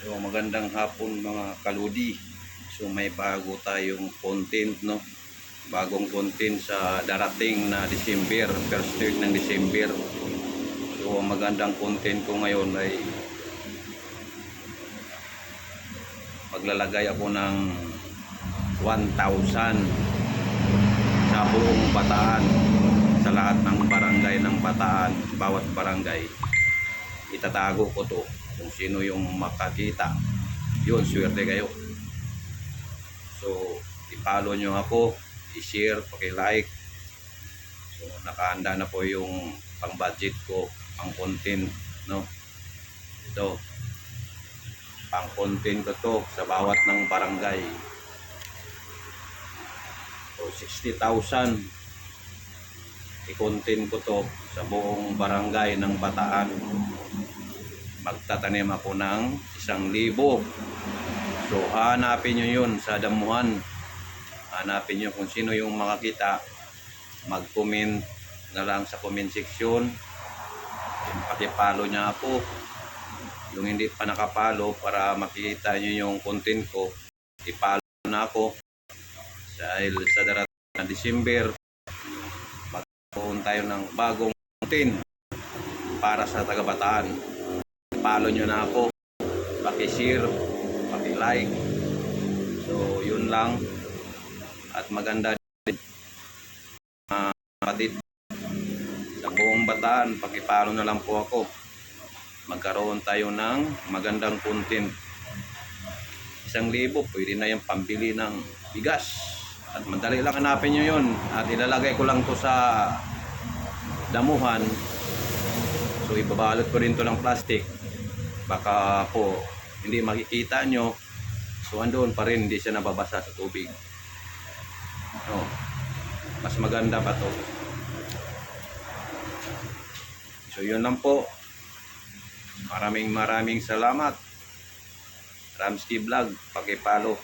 So magandang hapon mga kaludi. So may bago tayong content, no? Bagong content sa darating na December, first week ng December. So magandang content ko ngayon ay maglalagay ako ng 1,000 sa buong Bataan, sa lahat ng barangay ng Bataan, bawat barangay. Itatago ko to kung sino yung makakita, yun, swerte kayo. So i-follow nyo ako, i-share, paki-like. So nakahanda na po yung pang budget ko, pang content, no? Ito, pang content ko to sa bawat ng barangay. So 60,000 i-content ko to sa buong barangay ng Bataan. Magtatanim ako ng 1,000. So hanapin nyo yun sa damuhan. Hanapin nyo kung sino yung makakita. Mag-comment na lang sa comment section. Paki-follow niya ako. Yung hindi pa nakapalo, para makikita nyo yung content ko, i-follow na ako. Dahil sa darating na December, magkaroon tayo ng bagong content para sa taga-Bataan. Follow nyo na ako, paki-share, paki-like. So yun lang. At maganda din kapatid sa buong Bataan, paki-follow na lang po ako. Magkaroon tayo ng magandang content. 1,000, pwede na yung pambili ng bigas. At madali lang hanapin nyo yun. At ilalagay ko lang to sa damuhan. So ibabalot ko rin to ng plastic. Baka po hindi makikita nyo. So andun pa rin, hindi siya nababasa sa tubig. No, mas maganda pa to. So yun lang po. Maraming salamat. Ramsky Vlog, paki-follow.